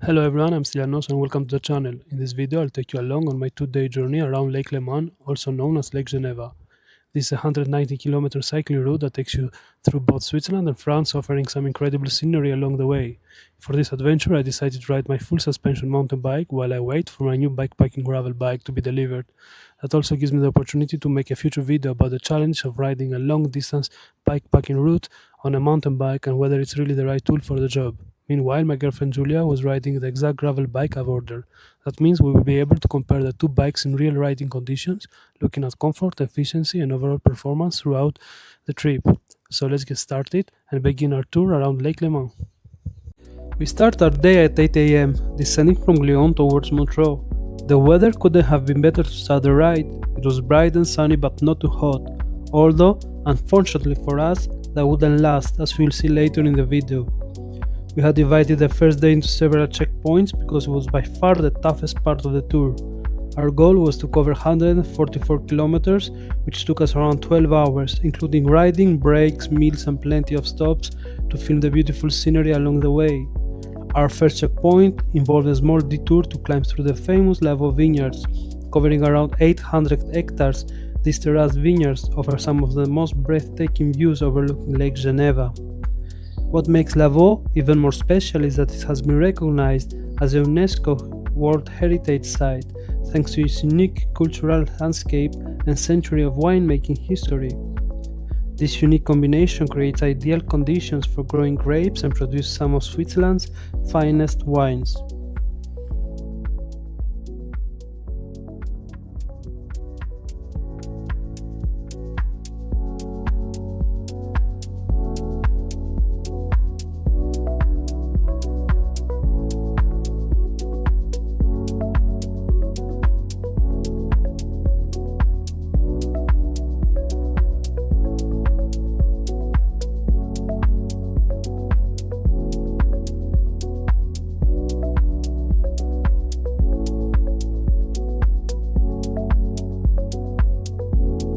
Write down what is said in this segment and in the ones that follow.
Hello everyone, I'm Stylianos and welcome to the channel. In this video, I'll take you along on my 2-day journey around Lake Leman, also known as Lake Geneva. This is a 190-kilometer cycling route that takes you through both Switzerland and France, offering some incredible scenery along the way. For this adventure, I decided to ride my full suspension mountain bike while I wait for my new bikepacking gravel bike to be delivered. That also gives me the opportunity to make a future video about the challenge of riding a long-distance bikepacking route on a mountain bike and whether it's really the right tool for the job. Meanwhile, my girlfriend Julia was riding the exact gravel bike I've ordered. That means we will be able to compare the two bikes in real riding conditions, looking at comfort, efficiency, and overall performance throughout the trip. So let's get started and begin our tour around Lake Leman. We start our day at 8 am, descending from Lyon towards Montreux. The weather couldn't have been better to start the ride. It was bright and sunny but not too hot, although, unfortunately for us, that wouldn't last, as we'll see later in the video. We had divided the first day into several checkpoints because it was by far the toughest part of the tour. Our goal was to cover 144 kilometers, which took us around 12 hours, including riding, breaks, meals and plenty of stops to film the beautiful scenery along the way. Our first checkpoint involved a small detour to climb through the famous Lavaux vineyards. Covering around 800 hectares, these terraced vineyards offer some of the most breathtaking views overlooking Lake Geneva. What makes Lavaux even more special is that it has been recognized as a UNESCO World Heritage Site thanks to its unique cultural landscape and century of winemaking history. This unique combination creates ideal conditions for growing grapes and produce some of Switzerland's finest wines.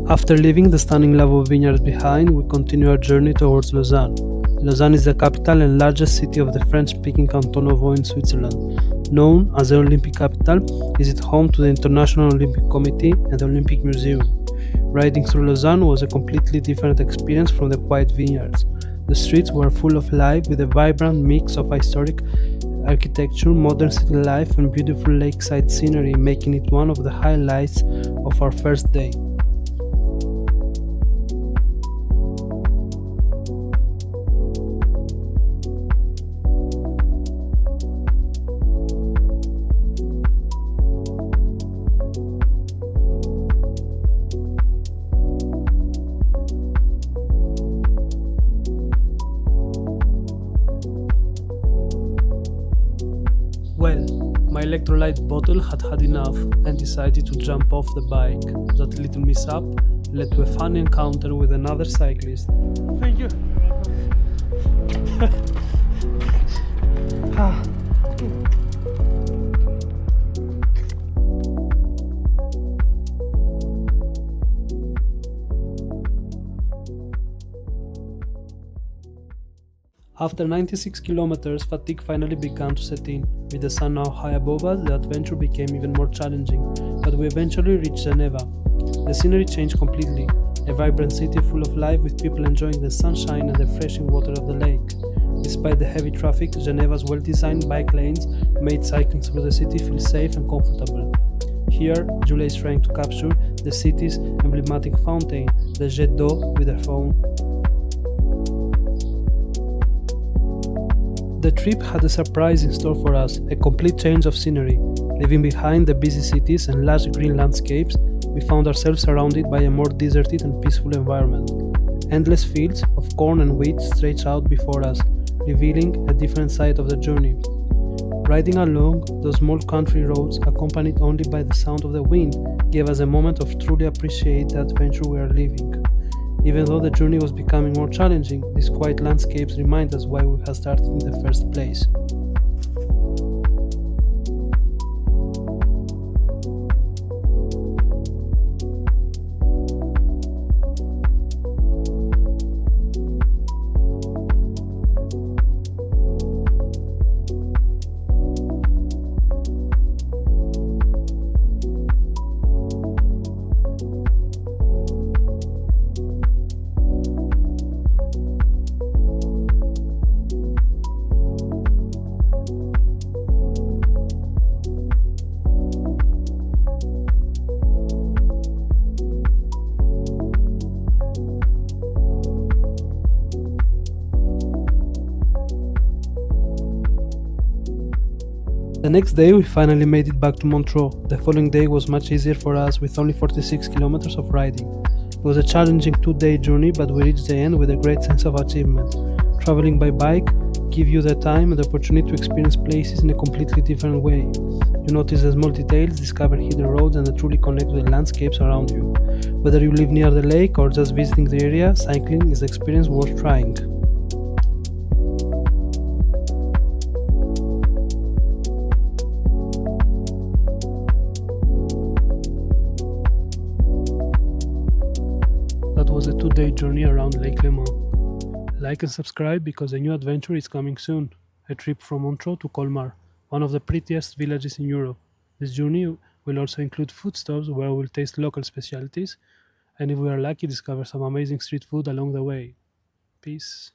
After leaving the stunning Lavaux vineyards behind, we continue our journey towards Lausanne. Lausanne is the capital and largest city of the French-speaking canton of Vaud in Switzerland. Known as the Olympic capital, is it home to the International Olympic Committee and the Olympic Museum. Riding through Lausanne was a completely different experience from the quiet vineyards. The streets were full of life with a vibrant mix of historic architecture, modern city life and beautiful lakeside scenery, making it one of the highlights of our first day. Well, my electrolyte bottle had had enough and decided to jump off the bike. That little mishap led to a funny encounter with another cyclist. Thank you. After 96 kilometers, fatigue finally began to set in. With the sun now high above us, the adventure became even more challenging, but we eventually reached Geneva. The scenery changed completely, a vibrant city full of life with people enjoying the sunshine and the refreshing water of the lake. Despite the heavy traffic, Geneva's well-designed bike lanes made cycling through the city feel safe and comfortable. Here, Julia is trying to capture the city's emblematic fountain, the Jet d'eau, with her phone. The trip had a surprise in store for us, a complete change of scenery. Leaving behind the busy cities and lush green landscapes, we found ourselves surrounded by a more deserted and peaceful environment. Endless fields of corn and wheat stretched out before us, revealing a different side of the journey. Riding along those small country roads, accompanied only by the sound of the wind, gave us a moment of truly appreciate the adventure we are living. Even though the journey was becoming more challenging, these quiet landscapes remind us why we had started in the first place. The next day we finally made it back to Montreux. The following day was much easier for us with only 46 kilometers of riding. It was a challenging 2-day journey, but we reached the end with a great sense of achievement. Traveling by bike gives you the time and the opportunity to experience places in a completely different way. You notice the small details, discover hidden roads, and truly connect with the landscapes around you. Whether you live near the lake or just visiting the area, cycling is an experience worth trying. That was a 2-day journey around Lake Leman. Like and subscribe because a new adventure is coming soon. A trip from Montreux to Colmar, one of the prettiest villages in Europe. This journey will also include food stops where we'll taste local specialties and if we are lucky discover some amazing street food along the way. Peace.